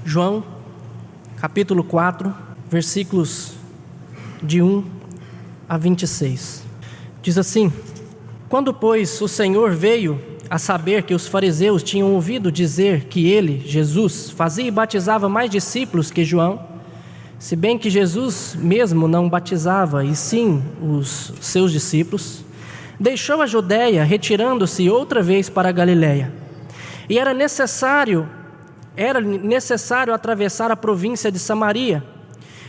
João, capítulo 4, versículos de 1 a 26. Diz assim: Quando, pois, o Senhor veio a saber que os fariseus tinham ouvido dizer que ele, Jesus, fazia e batizava mais discípulos que João, se bem que Jesus mesmo não batizava, e sim os seus discípulos, deixou a Judeia, retirando-se outra vez para a Galiléia. E era necessário atravessar a província de Samaria.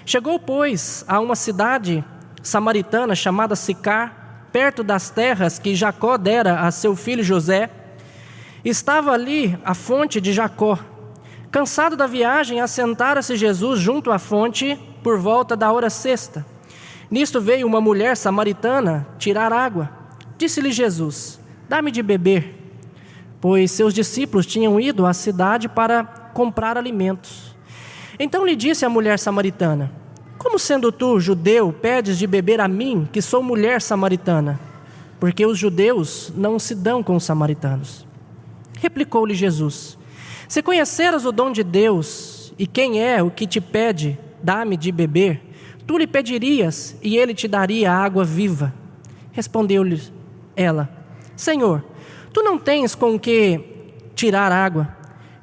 Chegou, pois, a uma cidade samaritana chamada Sicar, perto das terras que Jacó dera a seu filho José. Estava ali a fonte de Jacó. Cansado da viagem, assentara-se Jesus junto à fonte por volta da hora sexta. Nisto veio uma mulher samaritana tirar água. Disse-lhe Jesus: Dá-me de beber. Pois seus discípulos tinham ido à cidade para comprar alimentos. Então lhe disse a mulher samaritana: Como sendo tu, judeu, pedes de beber a mim, que sou mulher samaritana? Porque os judeus não se dão com os samaritanos. Replicou-lhe Jesus: Se conheceras o dom de Deus, e quem é o que te pede, dá-me de beber, tu lhe pedirias, e ele te daria água viva. Respondeu-lhe ela: Senhor, tu não tens com que tirar água,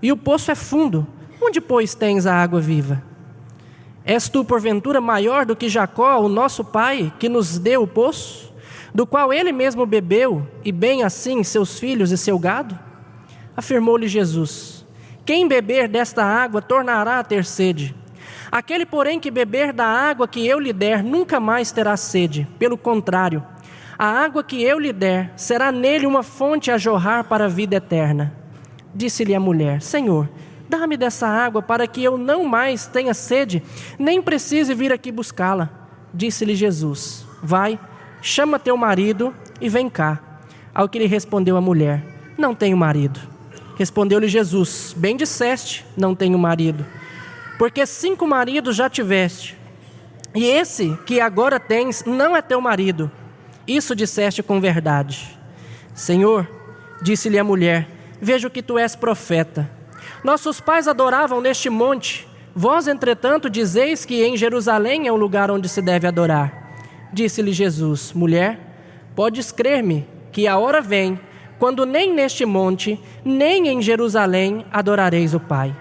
e o poço é fundo. Onde, pois, tens a água viva? És tu, porventura, maior do que Jacó, o nosso pai, que nos deu o poço, do qual ele mesmo bebeu, e bem assim seus filhos e seu gado? Afirmou-lhe Jesus: Quem beber desta água tornará a ter sede. Aquele, porém, que beber da água que eu lhe der, nunca mais terá sede. Pelo contrário, a água que eu lhe der será nele uma fonte a jorrar para a vida eterna. Disse-lhe a mulher: Senhor, dá-me dessa água para que eu não mais tenha sede, nem precise vir aqui buscá-la. Disse-lhe Jesus: Vai, chama teu marido e vem cá. Ao que lhe respondeu a mulher: Não tenho marido. Respondeu-lhe Jesus: Bem disseste, não tenho marido, porque 5 maridos já tiveste, e esse que agora tens não é teu marido. Isso disseste com verdade. Senhor, disse-lhe a mulher, vejo que tu és profeta. Nossos pais adoravam neste monte, vós, entretanto, dizeis que em Jerusalém é o lugar onde se deve adorar. Disse-lhe Jesus: Mulher, podes crer-me que a hora vem, quando nem neste monte, nem em Jerusalém adorareis o Pai.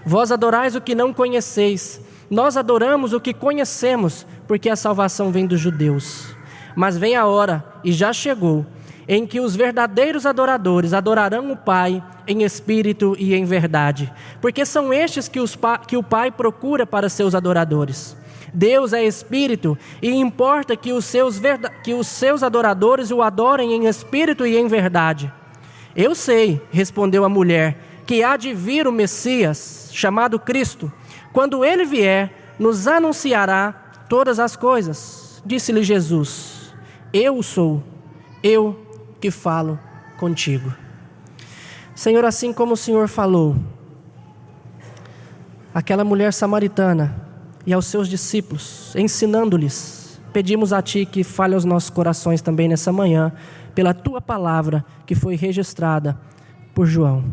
Vós adorais o que não conheceis, nós adoramos o que conhecemos, porque a salvação vem dos judeus. Mas vem a hora, e já chegou, em que os verdadeiros adoradores adorarão o Pai em espírito e em verdade, porque são estes que o Pai procura para seus adoradores. Deus é espírito, e importa que os seus adoradores o adorem em espírito e em verdade. Eu sei, respondeu a mulher, que há de vir o Messias, chamado Cristo. Quando ele vier, nos anunciará todas as coisas. Disse-lhe Jesus: Eu sou, eu que falo contigo. Senhor, assim como o Senhor falou àquela mulher samaritana e aos seus discípulos, ensinando-lhes, pedimos a Ti que fale aos nossos corações também nessa manhã, pela Tua palavra que foi registrada por João.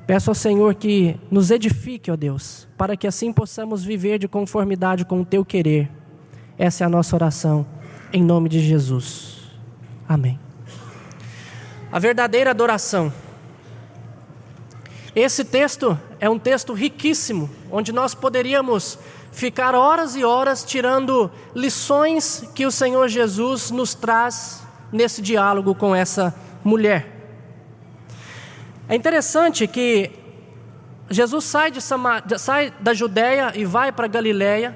Peço ao Senhor que nos edifique, ó Deus, para que assim possamos viver de conformidade com o Teu querer. Essa é a nossa oração, em nome de Jesus. Amém. A verdadeira adoração. Esse texto é um texto riquíssimo, onde nós poderíamos ficar horas e horas tirando lições que o Senhor Jesus nos traz nesse diálogo com essa mulher. É interessante que Jesus sai da Judéia e vai para a Galiléia,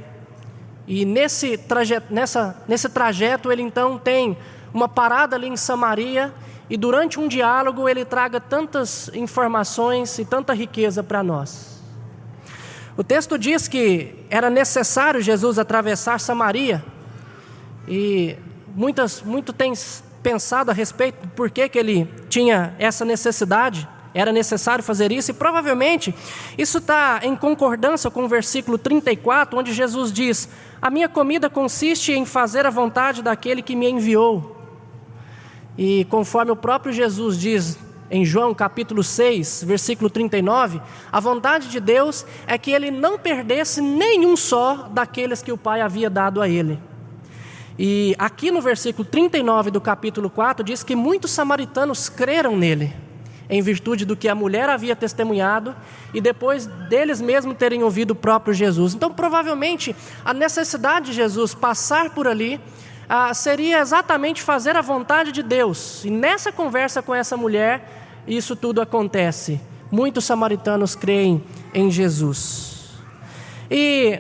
e nesse trajeto ele então tem uma parada ali em Samaria, e durante um diálogo ele traga tantas informações e tanta riqueza para nós. O texto diz que era necessário Jesus atravessar Samaria, e muito tem pensado a respeito do porquê que ele tinha essa necessidade, era necessário fazer isso, e provavelmente isso está em concordância com o versículo 34, onde Jesus diz: A minha comida consiste em fazer a vontade daquele que me enviou. E conforme o próprio Jesus diz em João capítulo 6, versículo 39, a vontade de Deus é que ele não perdesse nenhum só daqueles que o Pai havia dado a ele. E aqui no versículo 39 do capítulo 4 diz que muitos samaritanos creram nele, em virtude do que a mulher havia testemunhado e depois deles mesmos terem ouvido o próprio Jesus. Então provavelmente a necessidade de Jesus passar por ali seria exatamente fazer a vontade de Deus. E nessa conversa com essa mulher, isso tudo acontece. Muitos samaritanos creem em Jesus. E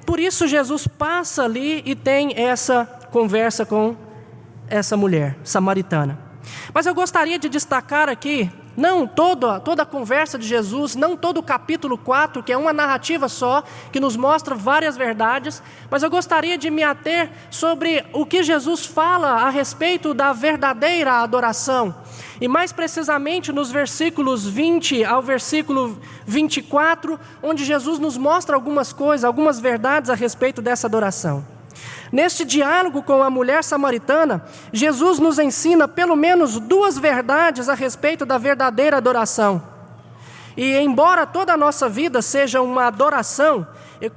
por isso Jesus passa ali e tem essa conversa com essa mulher samaritana. Mas eu gostaria de destacar aqui, não toda a conversa de Jesus, não todo o capítulo 4, que é uma narrativa só, que nos mostra várias verdades, mas eu gostaria de me ater sobre o que Jesus fala a respeito da verdadeira adoração. E mais precisamente nos versículos 20 ao versículo 24, onde Jesus nos mostra algumas coisas, algumas verdades a respeito dessa adoração. Neste diálogo com a mulher samaritana, Jesus nos ensina pelo menos duas verdades a respeito da verdadeira adoração. E embora toda a nossa vida seja uma adoração, eu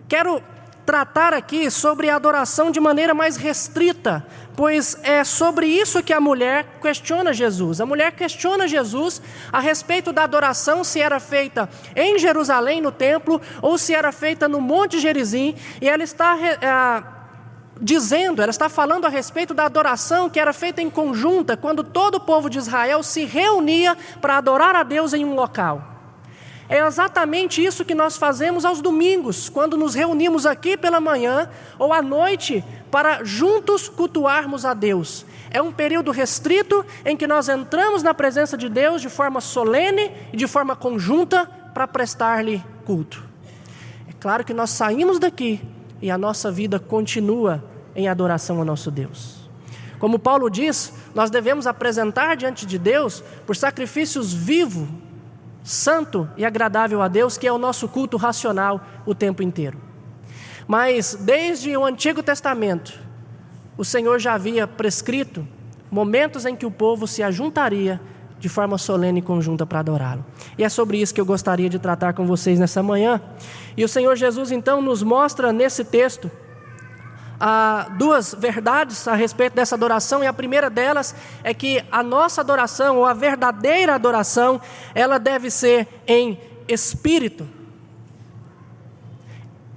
quero tratar aqui sobre a adoração de maneira mais restrita, pois é sobre isso que a mulher questiona Jesus. A mulher questiona Jesus a respeito da adoração, se era feita em Jerusalém, no templo, ou se era feita no Monte Gerizim, e ela está ela está falando a respeito da adoração que era feita em conjunta, quando todo o povo de Israel se reunia para adorar a Deus em um local. É exatamente isso que nós fazemos aos domingos, quando nos reunimos aqui pela manhã ou à noite para juntos cultuarmos a Deus. É um período restrito em que nós entramos na presença de Deus de forma solene e de forma conjunta para prestar-lhe culto. É claro que nós saímos daqui e a nossa vida continua em adoração ao nosso Deus. Como Paulo diz, nós devemos apresentar diante de Deus por sacrifícios vivos, santo e agradável a Deus, que é o nosso culto racional o tempo inteiro. Mas desde o Antigo Testamento, o Senhor já havia prescrito momentos em que o povo se ajuntaria de forma solene e conjunta para adorá-lo. E é sobre isso que eu gostaria de tratar com vocês nessa manhã. E o Senhor Jesus então nos mostra nesse texto duas verdades a respeito dessa adoração, e a primeira delas é que a nossa adoração, ou a verdadeira adoração, ela deve ser em espírito.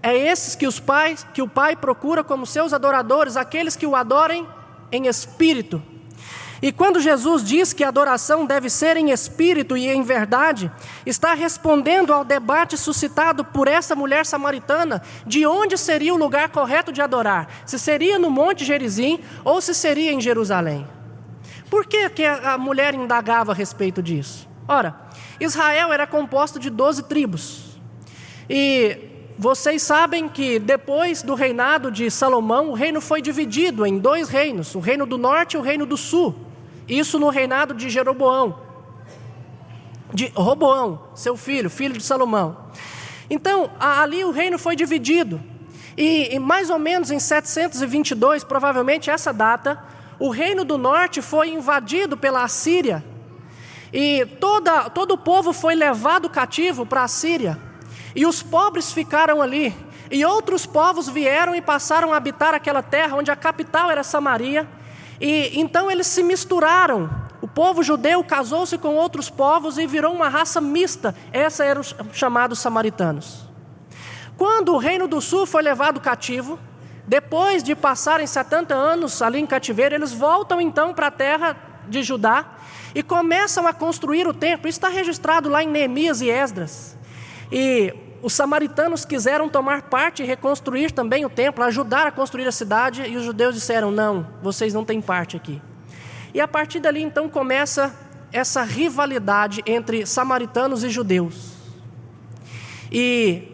É esses que o Pai procura como seus adoradores, aqueles que o adorem em espírito. E quando Jesus diz que a adoração deve ser em espírito e em verdade, está respondendo ao debate suscitado por essa mulher samaritana, de onde seria o lugar correto de adorar, se seria no Monte Gerizim ou se seria em Jerusalém. Por que a mulher indagava a respeito disso? Ora, Israel era composto de 12 tribos, e vocês sabem que depois do reinado de Salomão, o reino foi dividido em dois reinos, o reino do norte e o reino do sul. Isso no reinado de Roboão, seu filho de Salomão. Então, ali o reino foi dividido. E mais ou menos em 722, provavelmente essa data, o reino do norte foi invadido pela Assíria. E todo o povo foi levado cativo para a Assíria. E os pobres ficaram ali. E outros povos vieram e passaram a habitar aquela terra, onde a capital era Samaria. E então eles se misturaram. O povo judeu casou-se com outros povos e virou uma raça mista. Esses eram os chamados samaritanos. Quando o reino do sul foi levado cativo, depois de passarem 70 anos ali em cativeiro, eles voltam então para a terra de Judá e começam a construir o templo. Isso está registrado lá em Neemias e Esdras. E os samaritanos quiseram tomar parte e reconstruir também o templo, ajudar a construir a cidade, e os judeus disseram: não, vocês não têm parte aqui. E a partir dali então começa essa rivalidade entre samaritanos e judeus. E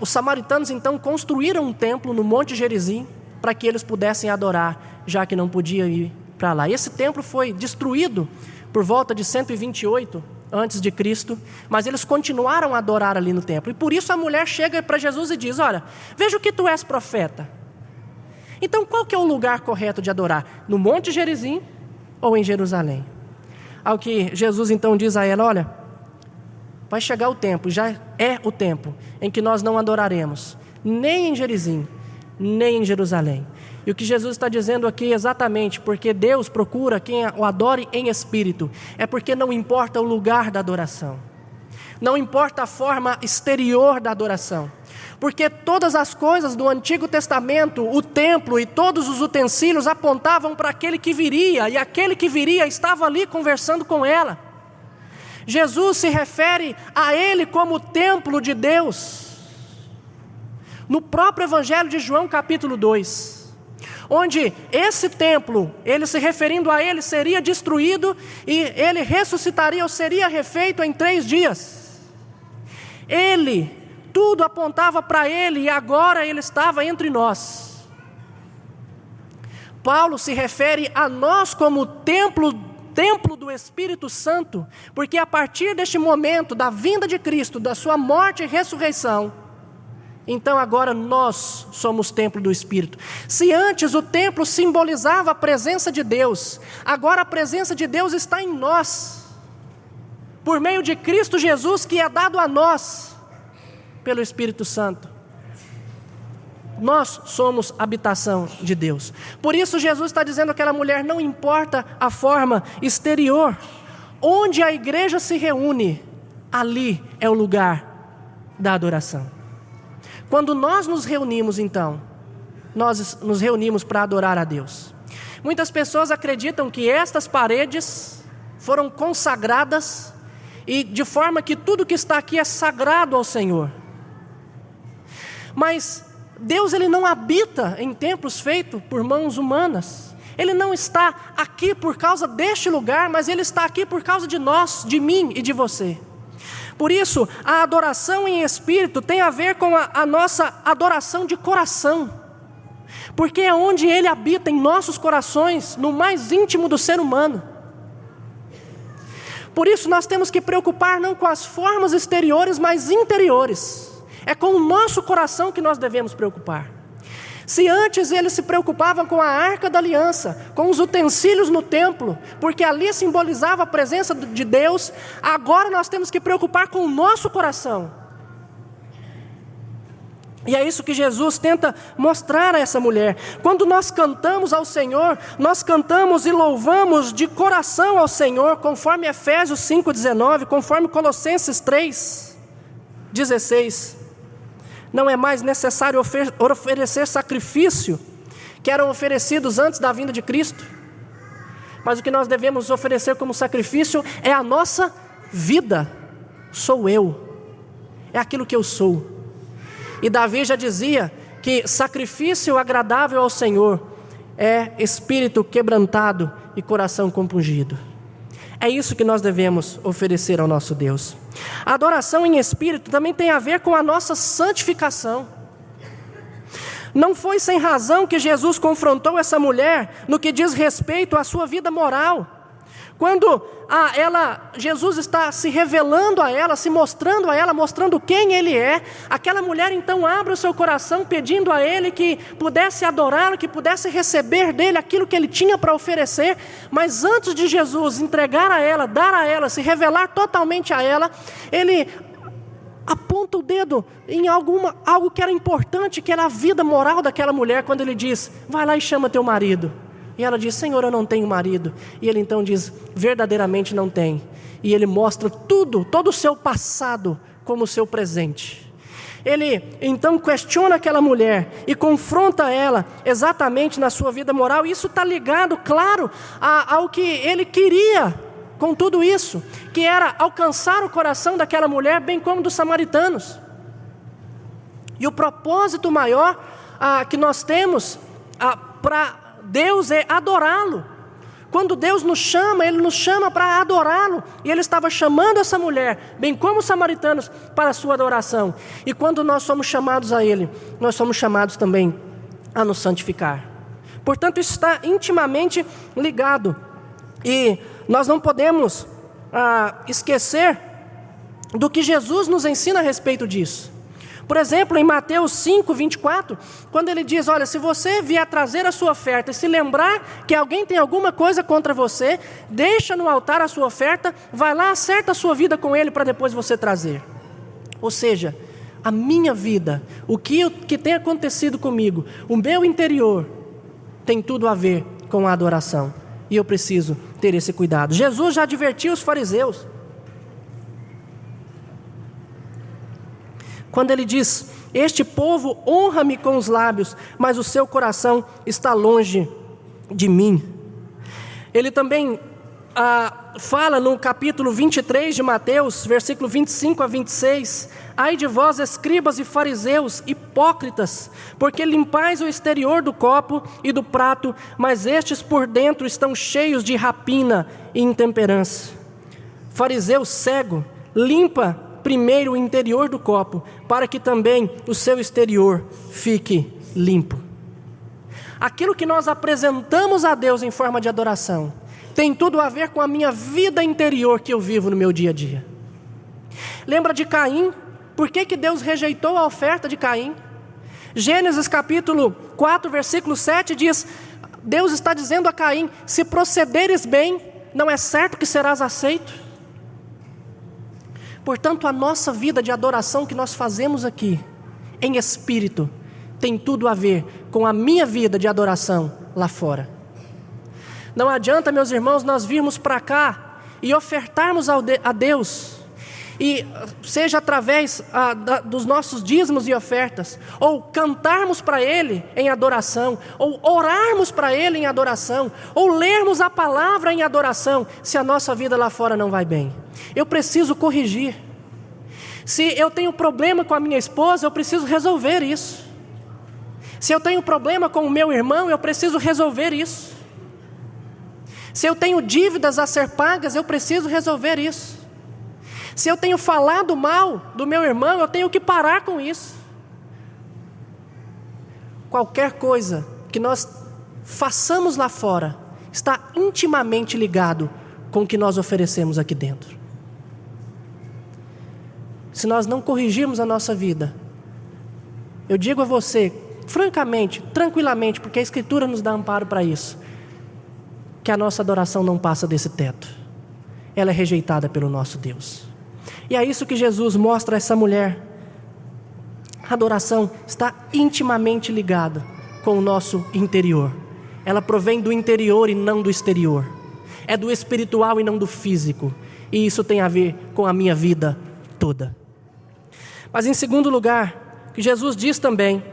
os samaritanos então construíram um templo no Monte Gerizim para que eles pudessem adorar, já que não podiam ir para lá. E esse templo foi destruído por volta de 128 antes de Cristo, mas eles continuaram a adorar ali no templo. E por isso a mulher chega para Jesus e diz: olha, veja que tu és profeta. Então qual que é o lugar correto de adorar? No Monte Gerizim ou em Jerusalém? ao que Jesus então diz a ela: olha, vai chegar o tempo, já é o tempo, em que nós não adoraremos, nem em Gerizim, nem em Jerusalém. E o que Jesus está dizendo aqui exatamente, porque Deus procura quem o adore em espírito, é porque não importa o lugar da adoração, não importa a forma exterior da adoração, porque todas as coisas do Antigo Testamento, o templo e todos os utensílios apontavam para aquele que viria, e aquele que viria estava ali conversando com ela. Jesus se refere a ele como o templo de Deus, no próprio Evangelho de João capítulo 2, onde esse templo, ele se referindo a ele, seria destruído e ele ressuscitaria ou seria refeito em 3 dias. Tudo apontava para ele e agora ele estava entre nós. Paulo se refere a nós como templo do Espírito Santo, porque a partir deste momento da vinda de Cristo, da sua morte e ressurreição, então agora nós somos templo do Espírito. Se antes o templo simbolizava a presença de Deus, agora a presença de Deus está em nós, por meio de Cristo Jesus, que é dado a nós pelo Espírito Santo. Nós somos habitação de Deus. Por isso Jesus está dizendo àquela mulher: não importa a forma exterior, onde a igreja se reúne, ali é o lugar da adoração. Quando nós nos reunimos, então, nós nos reunimos para adorar a Deus. Muitas pessoas acreditam que estas paredes foram consagradas e de forma que tudo que está aqui é sagrado ao Senhor. Mas Deus, ele não habita em templos feitos por mãos humanas. Ele não está aqui por causa deste lugar, mas Ele está aqui por causa de nós, de mim e de você. Por isso, a adoração em espírito tem a ver com a nossa adoração de coração, porque é onde Ele habita em nossos corações, no mais íntimo do ser humano. Por isso nós temos que preocupar não com as formas exteriores, mas interiores. É com o nosso coração que nós devemos preocupar. Se antes eles se preocupavam com a arca da aliança, com os utensílios no templo, porque ali simbolizava a presença de Deus, agora nós temos que preocupar com o nosso coração. E é isso que Jesus tenta mostrar a essa mulher. Quando nós cantamos ao Senhor, nós cantamos e louvamos de coração ao Senhor, conforme Efésios 5,19, conforme Colossenses 3,16. Não é mais necessário oferecer sacrifício que eram oferecidos antes da vinda de Cristo, mas o que nós devemos oferecer como sacrifício é a nossa vida. Sou eu, é aquilo que eu sou. E Davi já dizia que sacrifício agradável ao Senhor é espírito quebrantado e coração compungido. É isso que nós devemos oferecer ao nosso Deus. A adoração em espírito também tem a ver com a nossa santificação. Não foi sem razão que Jesus confrontou essa mulher no que diz respeito à sua vida moral. Quando Jesus está se revelando a ela, se mostrando a ela, mostrando quem Ele é, aquela mulher então abre o seu coração pedindo a Ele que pudesse adorá-lo, que pudesse receber dele aquilo que Ele tinha para oferecer. Mas antes de Jesus entregar a ela, dar a ela, se revelar totalmente a ela, Ele aponta o dedo em algo que era importante, que era a vida moral daquela mulher, quando Ele diz: vai lá e chama teu marido. E ela diz: Senhor, eu não tenho marido. E Ele então diz: verdadeiramente não tem. E Ele mostra todo o seu passado como o seu presente. Ele então questiona aquela mulher e confronta ela exatamente na sua vida moral. E isso está ligado, claro, ao que Ele queria com tudo isso, que era alcançar o coração daquela mulher, bem como dos samaritanos. E o propósito maior que nós temos para Deus é adorá-lo. Quando Deus nos chama, Ele nos chama para adorá-lo. E Ele estava chamando essa mulher, bem como os samaritanos, para a sua adoração. E quando nós somos chamados a Ele, nós somos chamados também a nos santificar. Portanto, isso está intimamente ligado. E nós não podemos esquecer do que Jesus nos ensina a respeito disso. Por exemplo, em Mateus 5, 24, quando ele diz, olha, se você vier trazer a sua oferta e se lembrar que alguém tem alguma coisa contra você, deixa no altar a sua oferta, vai lá, acerta a sua vida com ele para depois você trazer. Ou seja, a minha vida, o que tem acontecido comigo, o meu interior, tem tudo a ver com a adoração. E eu preciso ter esse cuidado. Jesus já advertiu os fariseus. Quando ele diz, este povo honra-me com os lábios, mas o seu coração está longe de mim. Ele também fala no capítulo 23 de Mateus, versículo 25 a 26, ai de vós, escribas e fariseus, hipócritas, porque limpais o exterior do copo e do prato, mas estes por dentro estão cheios de rapina e intemperança. Fariseu cego, limpa primeiro o interior do copo, para que também o seu exterior fique limpo. Aquilo que nós apresentamos a Deus em forma de adoração, tem tudo a ver com a minha vida interior que eu vivo no meu dia a dia. Lembra de Caim? Por que Deus rejeitou a oferta de Caim? Gênesis capítulo 4, versículo 7 diz, Deus está dizendo a Caim, se procederes bem, não é certo que serás aceito? Portanto, a nossa vida de adoração que nós fazemos aqui, em espírito, tem tudo a ver com a minha vida de adoração lá fora. Não adianta, meus irmãos, nós virmos para cá e ofertarmos a Deus, e seja através dos nossos dízimos e ofertas, ou cantarmos para Ele em adoração, ou orarmos para Ele em adoração, ou lermos a palavra em adoração, se a nossa vida lá fora não vai bem. Eu preciso corrigir. Se eu tenho problema com a minha esposa, eu preciso resolver isso. Se eu tenho problema com o meu irmão, eu preciso resolver isso. Se eu tenho dívidas a ser pagas, eu preciso resolver isso. Se eu tenho falado mal do meu irmão, eu tenho que parar com isso. Qualquer coisa que nós façamos lá fora está intimamente ligado com o que nós oferecemos aqui dentro. Se nós não corrigirmos a nossa vida, eu digo a você, francamente, tranquilamente, porque a Escritura nos dá amparo para isso, que a nossa adoração não passa desse teto. Ela é rejeitada pelo nosso Deus. E é isso que Jesus mostra a essa mulher. A adoração está intimamente ligada com o nosso interior. Ela provém do interior e não do exterior. É do espiritual e não do físico. E isso tem a ver com a minha vida toda. Mas em segundo lugar, que Jesus diz também,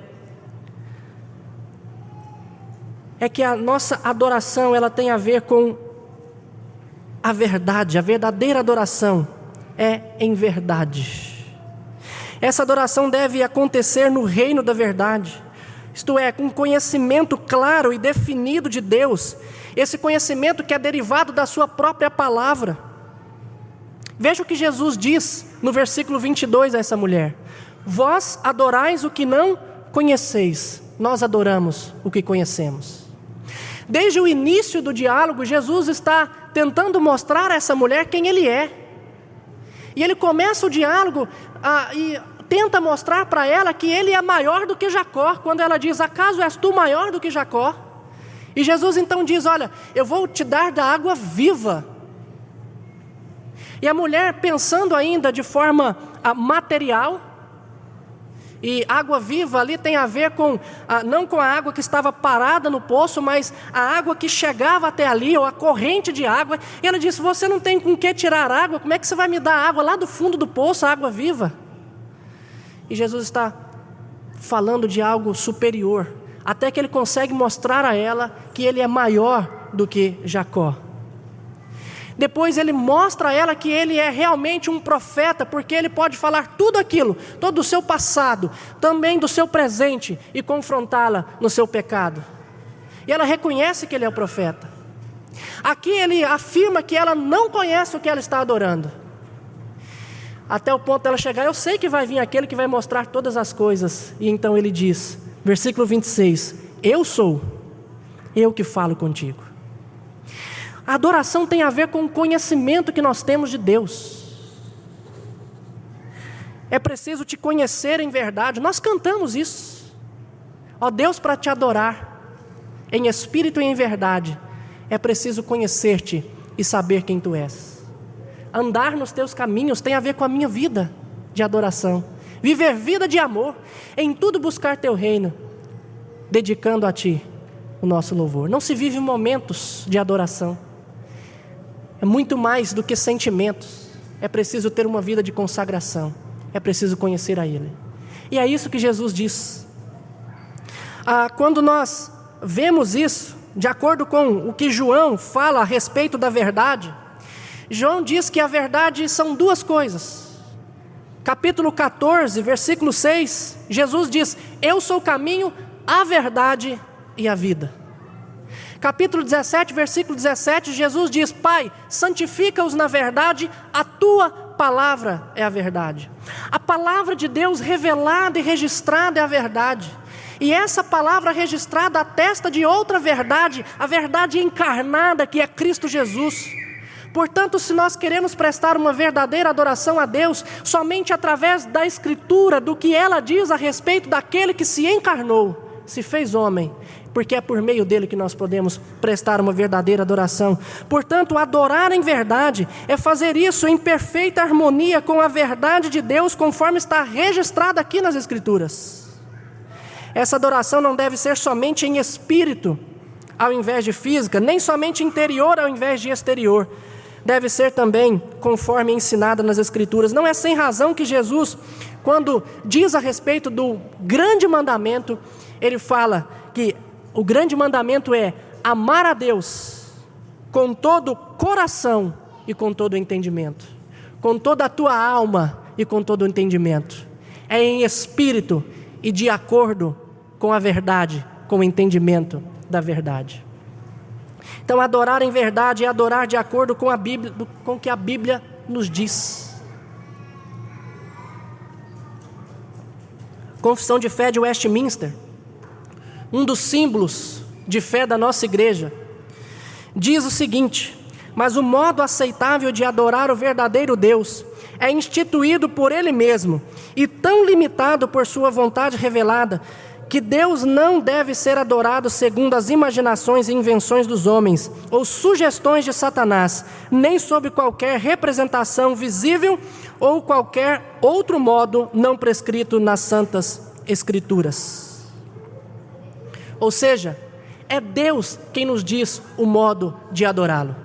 é que a nossa adoração, ela tem a ver com a verdade. A verdadeira adoração é em verdade. Essa adoração deve acontecer no reino da verdade, isto é, com conhecimento claro e definido de Deus, esse conhecimento que é derivado da sua própria palavra. Veja o que Jesus diz no versículo 22 a essa mulher: vós adorais o que não conheceis, nós adoramos o que conhecemos. Desde o início do diálogo, Jesus está tentando mostrar a essa mulher quem Ele é. E Ele começa o diálogo e tenta mostrar para ela que Ele é maior do que Jacó, quando ela diz, acaso és tu maior do que Jacó? E Jesus então diz, olha, eu vou te dar da água viva. E a mulher, pensando ainda de forma material, e água viva ali tem a ver com, não com a água que estava parada no poço, mas a água que chegava até ali, ou a corrente de água. E ela disse, você não tem com que tirar água, como é que você vai me dar água lá do fundo do poço, a água viva? E Jesus está falando de algo superior, até que Ele consegue mostrar a ela que Ele é maior do que Jacó. Depois Ele mostra a ela que Ele é realmente um profeta, porque Ele pode falar tudo aquilo, todo o seu passado, também do seu presente, e confrontá-la no seu pecado. E ela reconhece que Ele é o profeta. Aqui Ele afirma que ela não conhece o que ela está adorando, até o ponto dela chegar, eu sei que vai vir aquele que vai mostrar todas as coisas. E então Ele diz, versículo 26, eu sou, eu que falo contigo. A adoração tem a ver com o conhecimento que nós temos de Deus. É preciso te conhecer em verdade. Nós cantamos isso. Ó Deus, para te adorar, em espírito e em verdade, é preciso conhecer-te e saber quem tu és. Andar nos teus caminhos tem a ver com a minha vida de adoração. Viver vida de amor, em tudo buscar teu reino, dedicando a ti o nosso louvor. Não se vive momentos de adoração. É muito mais do que sentimentos. É preciso ter uma vida de consagração. É preciso conhecer a Ele. E é isso que Jesus diz. Quando nós vemos isso, de acordo com o que João fala a respeito da verdade, João diz que a verdade são duas coisas. Capítulo 14, versículo 6, Jesus diz: eu sou o caminho, a verdade e a vida. Capítulo 17, versículo 17, Jesus diz: Pai, santifica-os na verdade, a tua palavra é a verdade. A palavra de Deus revelada e registrada é a verdade. E essa palavra registrada atesta de outra verdade, a verdade encarnada que é Cristo Jesus. Portanto, se nós queremos prestar uma verdadeira adoração a Deus, somente através da Escritura, do que ela diz a respeito daquele que se encarnou, se fez homem, porque é por meio dele que nós podemos prestar uma verdadeira adoração. Portanto, adorar em verdade é fazer isso em perfeita harmonia com a verdade de Deus, conforme está registrada aqui nas Escrituras. Essa adoração não deve ser somente em espírito, ao invés de física, nem somente interior ao invés de exterior. Deve ser também conforme ensinada nas Escrituras. Não é sem razão que Jesus, quando diz a respeito do grande mandamento, ele fala que o grande mandamento é amar a Deus com todo o coração e com todo o entendimento, com toda a tua alma e com todo o entendimento. É em espírito e de acordo com a verdade, com o entendimento da verdade. Então, adorar em verdade é adorar de acordo com a Bíblia, com o que a Bíblia nos diz. Confissão de Fé de Westminster, um dos símbolos de fé da nossa igreja, diz o seguinte: mas o modo aceitável de adorar o verdadeiro Deus é instituído por Ele mesmo e tão limitado por sua vontade revelada, que Deus não deve ser adorado segundo as imaginações e invenções dos homens, ou sugestões de Satanás, nem sob qualquer representação visível ou qualquer outro modo não prescrito nas Santas Escrituras. Ou seja, é Deus quem nos diz o modo de adorá-lo.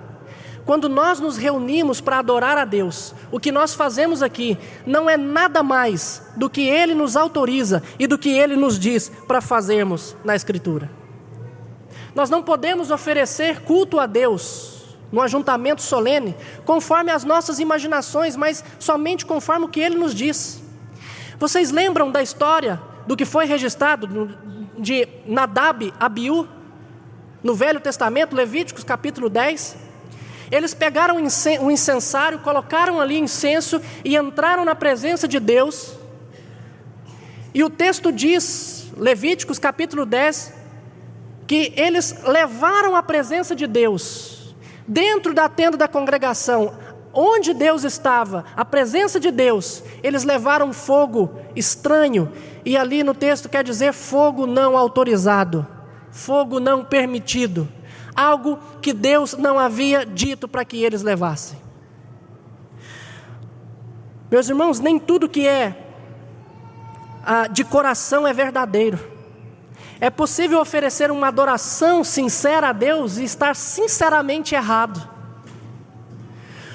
Quando nós nos reunimos para adorar a Deus, o que nós fazemos aqui não é nada mais do que Ele nos autoriza e do que Ele nos diz para fazermos na Escritura. Nós não podemos oferecer culto a Deus no ajuntamento solene conforme as nossas imaginações, mas somente conforme o que Ele nos diz. Vocês lembram da história do que foi registrado de Nadab e Abiú no Velho Testamento, Levíticos capítulo 10? Eles pegaram um incensário, colocaram ali incenso e entraram na presença de Deus. E o texto diz, Levíticos capítulo 10, que eles levaram a presença de Deus dentro da tenda da congregação, onde Deus estava, a presença de Deus. Eles levaram fogo estranho, e ali no texto quer dizer fogo não autorizado, fogo não permitido. Algo que Deus não havia dito para que eles levassem. Meus irmãos, nem tudo que é de coração é verdadeiro. É possível oferecer uma adoração sincera a Deus e estar sinceramente errado.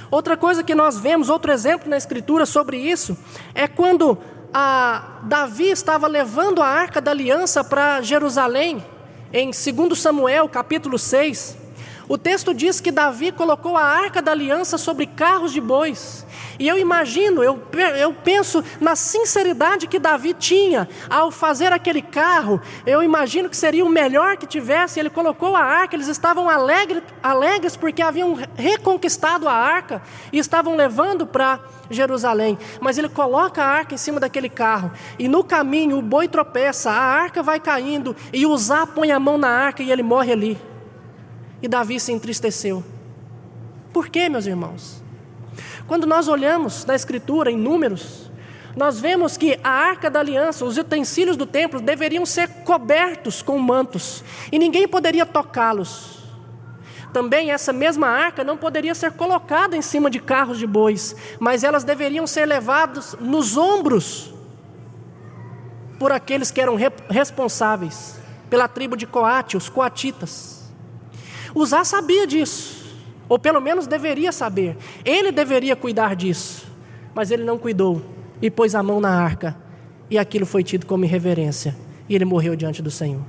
Outra coisa que nós vemos, outro exemplo na Escritura sobre isso, é quando Davi estava levando a Arca da Aliança para Jerusalém. Em 2 Samuel, capítulo 6, o texto diz que Davi colocou a Arca da Aliança sobre carros de bois. E eu imagino, eu penso na sinceridade que Davi tinha ao fazer aquele carro. Eu imagino que seria o melhor que tivesse. Ele colocou a arca, eles estavam alegres porque haviam reconquistado a arca e estavam levando para Jerusalém. Mas ele coloca a arca em cima daquele carro, e no caminho o boi tropeça, a arca vai caindo, e Uzá põe a mão na arca e ele morre ali. E Davi se entristeceu. Por quê, meus irmãos? Quando nós olhamos na Escritura, em Números, nós vemos que a Arca da Aliança, os utensílios do templo deveriam ser cobertos com mantos, e ninguém poderia tocá-los. Também essa mesma arca não poderia ser colocada em cima de carros de bois, mas elas deveriam ser levadas nos ombros por aqueles que eram responsáveis pela tribo de Coate, os coatitas. Uzá sabia disso, ou pelo menos deveria saber. Ele deveria cuidar disso, mas ele não cuidou e pôs a mão na arca, e aquilo foi tido como irreverência, e ele morreu diante do Senhor.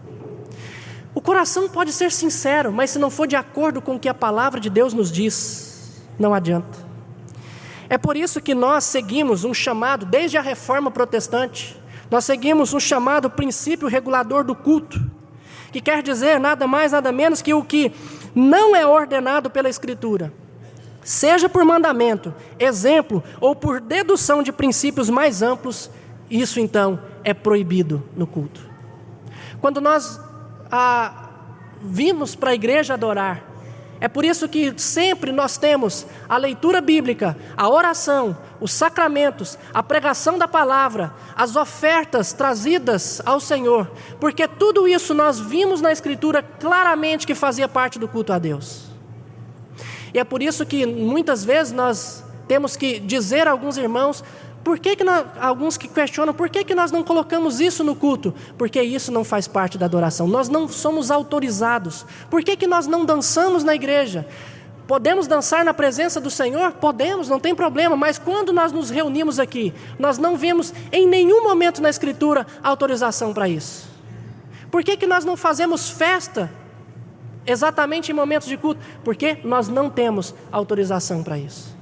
O coração pode ser sincero, mas se não for de acordo com o que a palavra de Deus nos diz, não adianta. É por isso que nós seguimos um chamado, desde a Reforma Protestante, nós seguimos um chamado princípio regulador do culto, que quer dizer nada mais, nada menos que o que não é ordenado pela Escritura, seja por mandamento, exemplo ou por dedução de princípios mais amplos, isso então é proibido no culto. Quando nós vimos para a igreja adorar, é por isso que sempre nós temos a leitura bíblica, a oração, os sacramentos, a pregação da palavra, as ofertas trazidas ao Senhor, porque tudo isso nós vimos na Escritura claramente que fazia parte do culto a Deus. E é por isso que muitas vezes nós temos que dizer a alguns irmãos, alguns que questionam, por que nós não colocamos isso no culto? Porque isso não faz parte da adoração, nós não somos autorizados. Por que nós não dançamos na igreja? Podemos dançar na presença do Senhor? Podemos, não tem problema, mas quando nós nos reunimos aqui, nós não vemos em nenhum momento na Escritura autorização para isso. Por que nós não fazemos festa exatamente em momentos de culto? Porque nós não temos autorização para isso.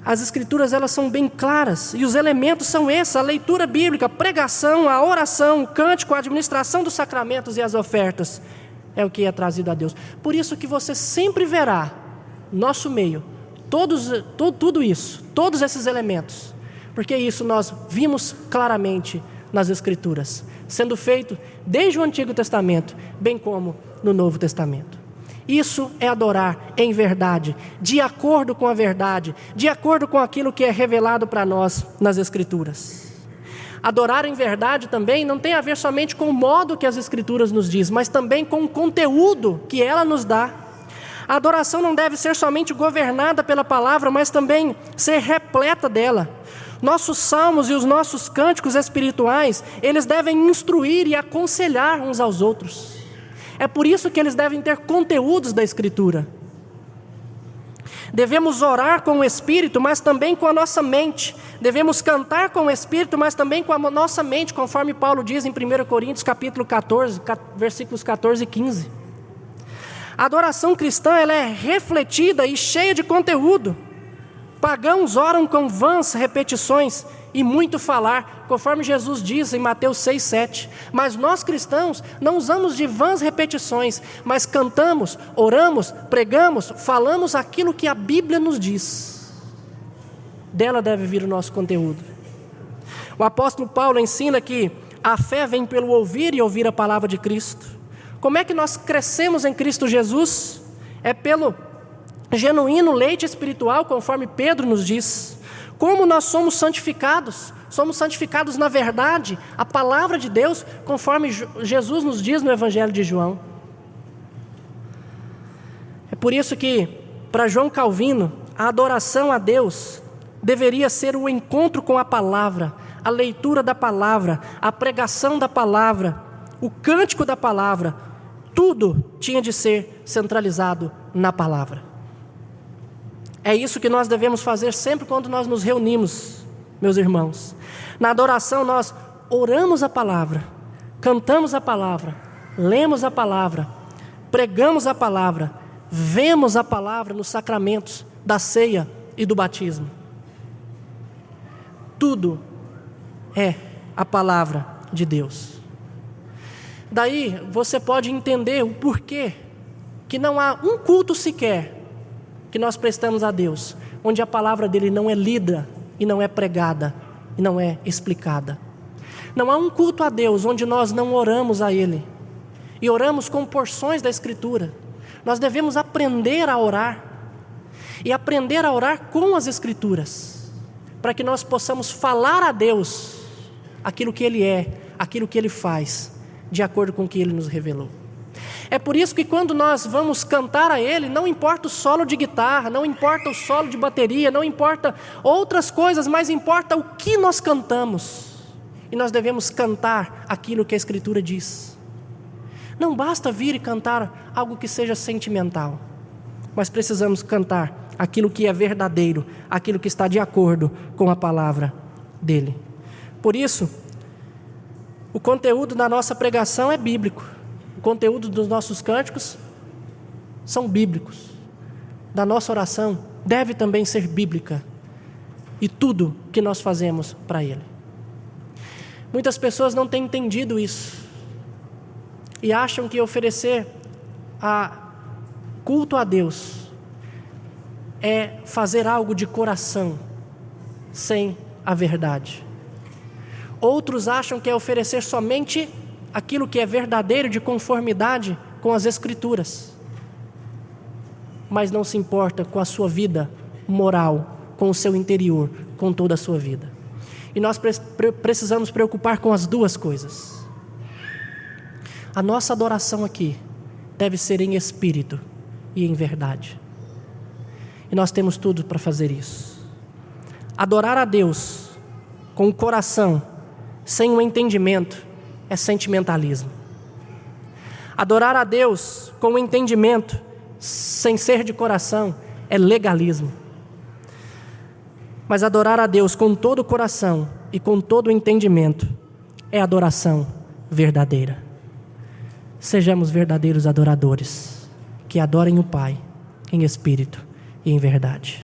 As Escrituras, elas são bem claras, e os elementos são esses: a leitura bíblica, a pregação, a oração, o cântico, a administração dos sacramentos e as ofertas, é o que é trazido a Deus. Por isso que você sempre verá, nosso meio, tudo isso, todos esses elementos, porque isso nós vimos claramente nas Escrituras, sendo feito desde o Antigo Testamento, bem como no Novo Testamento. Isso é adorar em verdade, de acordo com a verdade, de acordo com aquilo que é revelado para nós nas Escrituras. Adorar em verdade também não tem a ver somente com o modo que as Escrituras nos diz, mas também com o conteúdo que ela nos dá. A adoração não deve ser somente governada pela palavra, mas também ser repleta dela. Nossos salmos e os nossos cânticos espirituais, eles devem instruir e aconselhar uns aos outros. É por isso que eles devem ter conteúdos da Escritura. Devemos orar com o Espírito, mas também com a nossa mente. Devemos cantar com o Espírito, mas também com a nossa mente, conforme Paulo diz em 1 Coríntios capítulo 14, versículos 14 e 15. A adoração cristã, ela é refletida e cheia de conteúdo. Pagãos oram com vãs repetições e muito falar, conforme Jesus diz em Mateus 6, 7. Mas nós cristãos não usamos de vãs repetições, mas cantamos, oramos, pregamos, falamos aquilo que a Bíblia nos diz. Dela deve vir o nosso conteúdo. O apóstolo Paulo ensina que a fé vem pelo ouvir e ouvir a palavra de Cristo. Como é que nós crescemos em Cristo Jesus? É pelo genuíno leite espiritual, conforme Pedro nos diz. Como nós somos santificados? Somos santificados na verdade, a palavra de Deus, conforme Jesus nos diz no Evangelho de João. É por isso que, para João Calvino, a adoração a Deus deveria ser o encontro com a palavra, a leitura da palavra, a pregação da palavra, o cântico da palavra. Tudo tinha de ser centralizado na palavra. É isso que nós devemos fazer sempre quando nós nos reunimos, meus irmãos. Na adoração nós oramos a palavra, cantamos a palavra, lemos a palavra, pregamos a palavra, vemos a palavra nos sacramentos da ceia e do batismo. Tudo é a palavra de Deus. Daí você pode entender o porquê que não há um culto sequer que nós prestamos a Deus, onde a palavra dele não é lida e não é pregada e não é explicada. Não há um culto a Deus onde nós não oramos a Ele e oramos com porções da Escritura. Nós devemos aprender a orar e aprender a orar com as Escrituras, para que nós possamos falar a Deus aquilo que Ele é, aquilo que Ele faz, de acordo com o que Ele nos revelou. É por isso que quando nós vamos cantar a Ele, não importa o solo de guitarra, não importa o solo de bateria, não importa outras coisas, mas importa o que nós cantamos. E nós devemos cantar aquilo que a Escritura diz. Não basta vir e cantar algo que seja sentimental, mas precisamos cantar aquilo que é verdadeiro, aquilo que está de acordo com a palavra dEle. Por isso, o conteúdo da nossa pregação é bíblico. O conteúdo dos nossos cânticos são bíblicos. Da nossa oração deve também ser bíblica. E tudo que nós fazemos para Ele. Muitas pessoas não têm entendido isso. E acham que oferecer culto a Deus é fazer algo de coração, sem a verdade. Outros acham que é oferecer somente aquilo que é verdadeiro, de conformidade com as Escrituras, mas não se importa com a sua vida moral, com o seu interior, com toda a sua vida. E nós precisamos preocupar com as duas coisas. A nossa adoração aqui deve ser em espírito e em verdade. E nós temos tudo para fazer isso. Adorar a Deus com o coração, sem o entendimento, é sentimentalismo. Adorar a Deus com o entendimento, sem ser de coração, é legalismo. Mas adorar a Deus com todo o coração e com todo o entendimento é adoração verdadeira. Sejamos verdadeiros adoradores, que adorem o Pai em espírito e em verdade.